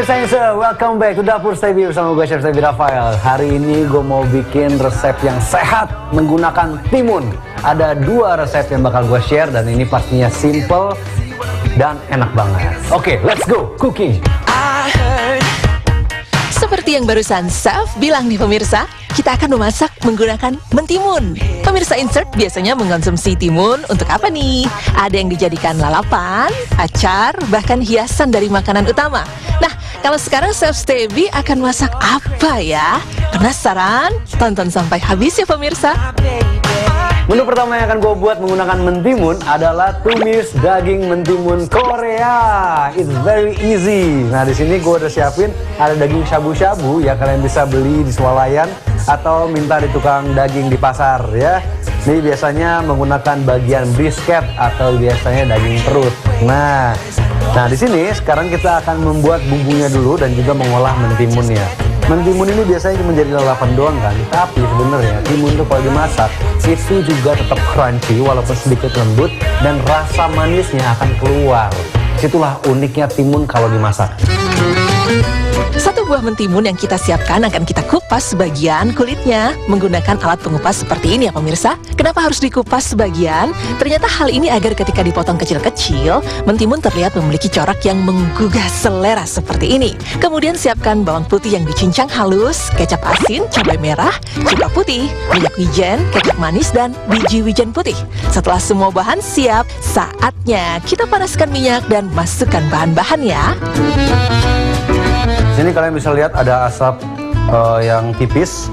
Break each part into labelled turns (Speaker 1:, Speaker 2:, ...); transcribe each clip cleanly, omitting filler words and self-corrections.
Speaker 1: Pemirsa Insta, welcome back to Dapur Stebi bersama gue Chef Stebi Rafael. Hari ini gue mau bikin resep yang sehat menggunakan timun. Ada 2 resep yang bakal gue share dan ini pastinya simple dan enak banget. Oke, let's go cooking.
Speaker 2: Seperti yang barusan Chef bilang nih pemirsa, kita akan memasak menggunakan mentimun. Pemirsa Insert biasanya mengkonsumsi timun untuk apa nih? Ada yang dijadikan lalapan, acar, bahkan hiasan dari makanan utama. Nah, kalau sekarang Chef Stebi akan masak apa ya? Penasaran? Tonton sampai habis ya pemirsa.
Speaker 1: Menu pertama yang akan gue buat menggunakan mentimun adalah tumis daging mentimun Korea. It's very easy. Nah, di sini gue udah siapin ada daging shabu-shabu ya, kalian bisa beli di swalayan atau minta di tukang daging di pasar ya. Ini biasanya menggunakan bagian brisket atau biasanya daging perut. Nah, di sini sekarang kita akan membuat bumbunya dulu dan juga mengolah mentimunnya. Mentimun ini biasanya cuma jadi lalapan doang kan, tapi sebenarnya timun itu kalau dimasak itu juga tetap crunchy walaupun sedikit lembut dan rasa manisnya akan keluar. Itulah uniknya timun kalau dimasak.
Speaker 2: Satu buah mentimun yang kita siapkan akan kita kupas sebagian kulitnya menggunakan alat pengupas seperti ini ya pemirsa. Kenapa harus dikupas sebagian? Ternyata hal ini agar ketika dipotong kecil-kecil, mentimun terlihat memiliki corak yang menggugah selera seperti ini. Kemudian siapkan bawang putih yang dicincang halus, kecap asin, cabai merah, cuka putih, minyak wijen, kecap manis, dan biji wijen putih. Setelah semua bahan siap, saatnya kita panaskan minyak dan masukkan bahan-bahan ya.
Speaker 1: Di sini kalian bisa lihat ada asap yang tipis.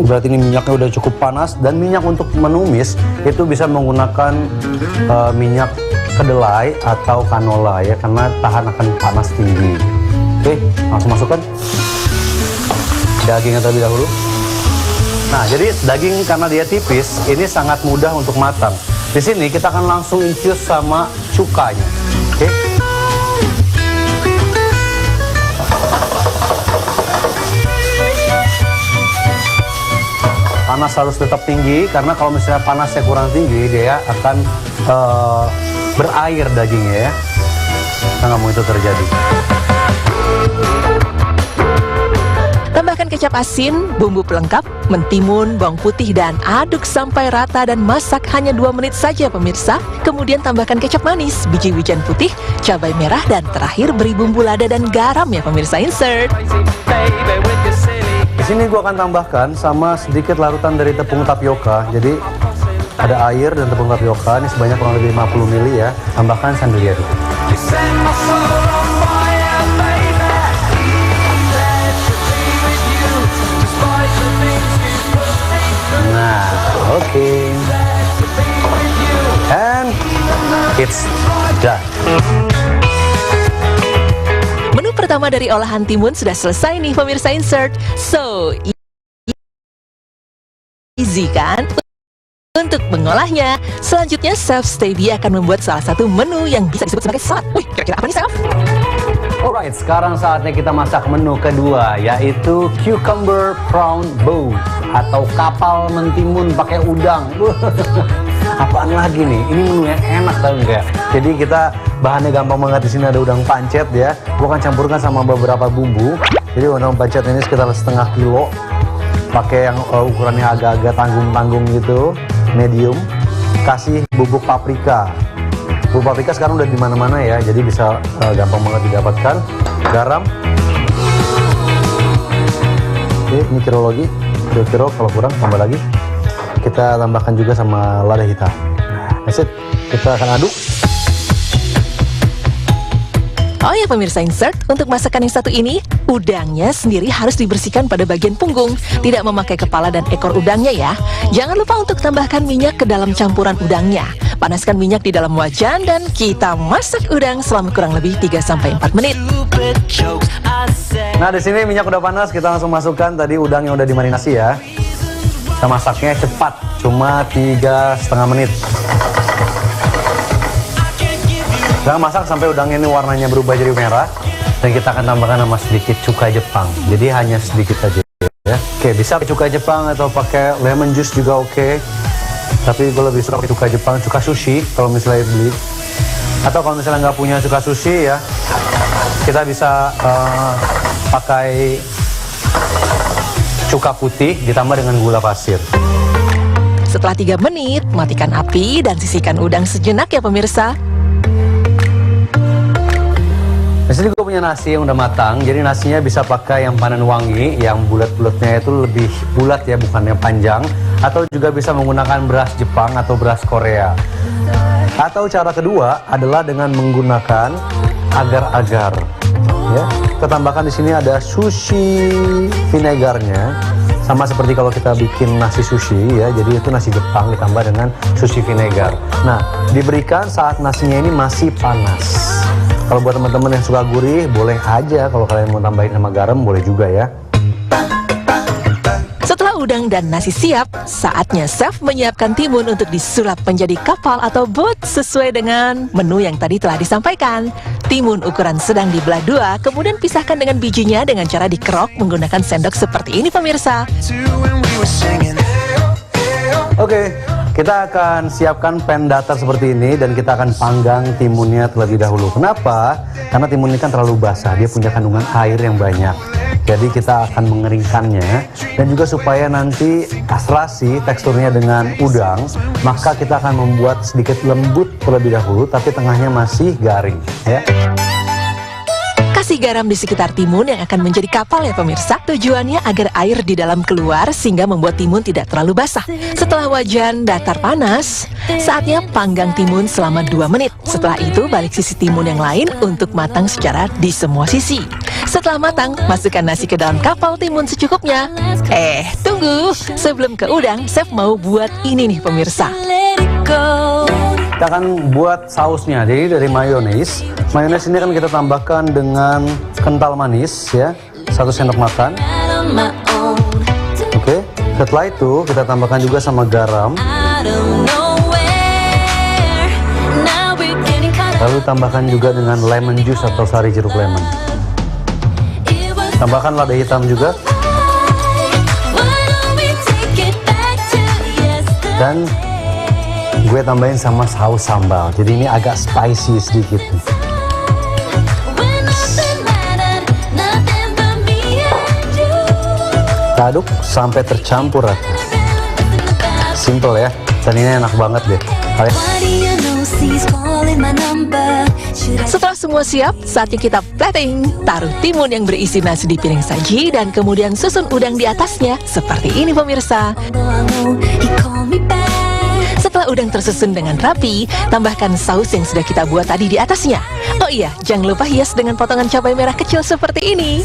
Speaker 1: Berarti ini minyaknya udah cukup panas, dan minyak untuk menumis itu bisa menggunakan minyak kedelai atau canola ya, karena tahan akan panas tinggi. Oke, langsung masukkan dagingnya terlebih dahulu. Nah, jadi daging karena dia tipis, ini sangat mudah untuk matang. Di sini kita akan langsung infuse sama cukanya. Oke. Panas harus tetap tinggi, karena kalau misalnya panasnya kurang tinggi, dia akan berair dagingnya ya. Kita nggak mau itu terjadi.
Speaker 2: Tambahkan kecap asin, bumbu pelengkap, mentimun, bawang putih, dan aduk sampai rata dan masak hanya 2 menit saja pemirsa. Kemudian tambahkan kecap manis, biji wijen putih, cabai merah, dan terakhir beri bumbu lada dan garam ya pemirsa Insert.
Speaker 1: Di sini gue akan tambahkan sama sedikit larutan dari tepung tapioka. Jadi ada air dan tepung tapioka, ini sebanyak kurang lebih 50 ml ya. Tambahkan sambil diaduk. Nah, oke. And it's done.
Speaker 2: Menu pertama dari olahan timun sudah selesai nih pemirsa Insert. So, easy kan? Untuk mengolahnya, selanjutnya Chef Stebi akan membuat salah satu menu yang bisa disebut sebagai salad. Wih, kira-kira apa nih Chef?
Speaker 1: Alright, sekarang saatnya kita masak menu kedua, yaitu cucumber prawn boat atau kapal mentimun pakai udang. Apaan lagi nih? Ini menu yang enak tau enggak? Jadi kita bahannya gampang banget. Di sini ada udang pancet ya. Gua akan campurkan sama beberapa bumbu. Jadi udang pancet ini sekitar setengah kilo. Pakai yang ukurannya agak-agak tanggung-tanggung gitu, medium. Kasih bubuk paprika. Bubuk paprika sekarang udah di mana-mana ya, jadi bisa gampang banget didapatkan. Garam. Oke, ini kirologi. Kira-kira kalau kurang tambah lagi. Kita tambahkan juga sama lada hitam. That's it. Kita akan aduk.
Speaker 2: Oh ya pemirsa Insert, untuk masakan yang satu ini, udangnya sendiri harus dibersihkan pada bagian punggung, tidak memakai kepala dan ekor udangnya ya. Jangan lupa untuk tambahkan minyak ke dalam campuran udangnya. Panaskan minyak di dalam wajan dan kita masak udang selama kurang lebih 3-4 menit.
Speaker 1: Nah, di sini minyak udah panas, kita langsung masukkan tadi udang yang udah dimarinasi ya. Kita masaknya cepat, cuma 3,5 menit. Kita masak sampai udangnya ini warnanya berubah jadi merah. Dan kita akan tambahkan sama sedikit cuka Jepang. Jadi hanya sedikit aja ya. Oke, bisa cuka Jepang atau pakai lemon juice juga oke. Tapi gue lebih suka pakai cuka Jepang, cuka sushi kalau misalnya beli. Atau kalau misalnya nggak punya cuka sushi ya, Kita bisa pakai cuka putih ditambah dengan gula pasir.
Speaker 2: Setelah 3 menit, matikan api dan sisihkan udang sejenak ya pemirsa.
Speaker 1: Di sini gue punya nasi yang udah matang, jadi nasinya bisa pakai yang panen wangi, yang bulat-bulatnya itu lebih bulat ya, bukannya panjang. Atau juga bisa menggunakan beras Jepang atau beras Korea. Atau cara kedua adalah dengan menggunakan agar-agar. Ya, kita tambahkan di sini ada sushi vinegarnya, sama seperti kalau kita bikin nasi sushi ya. Jadi itu nasi Jepang ditambah dengan sushi vinegar. Nah, diberikan saat nasinya ini masih panas. Kalau buat teman-teman yang suka gurih, boleh aja. Kalau kalian mau tambahin sama garam, boleh juga ya.
Speaker 2: Setelah udang dan nasi siap, saatnya chef menyiapkan timun untuk disulap menjadi kapal atau boat sesuai dengan menu yang tadi telah disampaikan. Timun ukuran sedang dibelah 2, kemudian pisahkan dengan bijinya dengan cara dikerok menggunakan sendok seperti ini pemirsa.
Speaker 1: Oke, kita akan siapkan pan datar seperti ini dan kita akan panggang timunnya terlebih dahulu. Kenapa? Karena timun ini kan terlalu basah, dia punya kandungan air yang banyak. Jadi kita akan mengeringkannya, dan juga supaya nanti serasi teksturnya dengan udang, maka kita akan membuat sedikit lembut terlebih dahulu, tapi tengahnya masih garing ya.
Speaker 2: Kasih garam di sekitar timun yang akan menjadi kapal ya pemirsa. Tujuannya agar air di dalam keluar sehingga membuat timun tidak terlalu basah. Setelah wajan datar panas, saatnya panggang timun selama 2 menit. Setelah itu balik sisi timun yang lain untuk matang secara di semua sisi. Setelah matang, masukkan nasi ke dalam kapal timun secukupnya. Tunggu, sebelum ke udang, chef mau buat ini nih pemirsa.
Speaker 1: Kita akan buat sausnya, jadi dari mayones. Mayones ini akan kita tambahkan dengan kental manis ya, 1 sendok makan. Oke, setelah itu kita tambahkan juga sama garam. Lalu tambahkan juga dengan lemon juice atau sari jeruk lemon. Tambahkan lada hitam juga. Dan gue tambahin sama saus sambal, jadi ini agak spicy sedikit. Kita aduk sampai tercampur rata. Simple ya, dan ini enak banget deh.
Speaker 2: Setelah semua siap, saatnya kita plating. Taruh timun yang berisi nasi di piring saji dan kemudian susun udang di atasnya. Seperti ini pemirsa. Setelah udang tersusun dengan rapi, tambahkan saus yang sudah kita buat tadi di atasnya. Oh iya, jangan lupa hias dengan potongan cabai merah kecil seperti ini.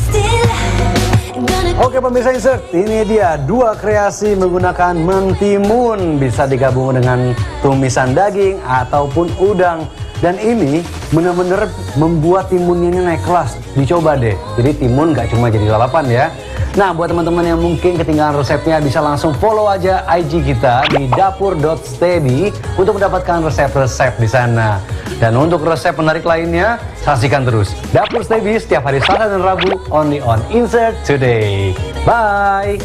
Speaker 1: Oke pemirsa Insert, ini dia 2 kreasi menggunakan mentimun. Bisa digabung dengan tumisan daging ataupun udang. Dan ini benar-benar membuat timunnya ini naik kelas. Dicoba deh, jadi timun gak cuma jadi lalapan ya. Nah, buat teman-teman yang mungkin ketinggalan resepnya, bisa langsung follow aja IG kita di dapur.steady untuk mendapatkan resep-resep di sana. Dan untuk resep menarik lainnya, saksikan terus Dapur Steady setiap hari Selasa dan Rabu, only on Insert Today. Bye!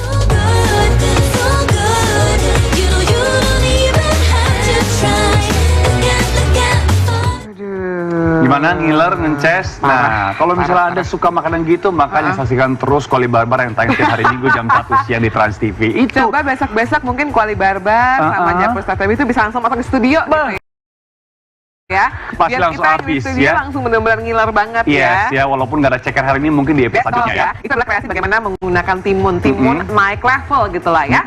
Speaker 3: Gimana ngiler, ngences? Nah, kalau misalnya Anda suka makanan gitu, makanya saksikan terus Kuali Barbar yang tayang tiap hari Minggu jam 1 siang di Trans TV. Itu.
Speaker 4: Coba besok-besok mungkin Kuali Barbar sama Dapur Steady itu bisa langsung masuk ke studio gitu ya.
Speaker 3: Pasti
Speaker 4: Biar
Speaker 3: langsung
Speaker 4: kita
Speaker 3: habis
Speaker 4: di studio
Speaker 3: ya.
Speaker 4: langsung benar-benar ngiler banget
Speaker 3: Yes, ya, walaupun nggak ada ceker hari ini, mungkin di episode
Speaker 4: Betul
Speaker 3: selanjutnya ya.
Speaker 4: Itu adalah kreasi bagaimana menggunakan timun naik level gitu lah ya.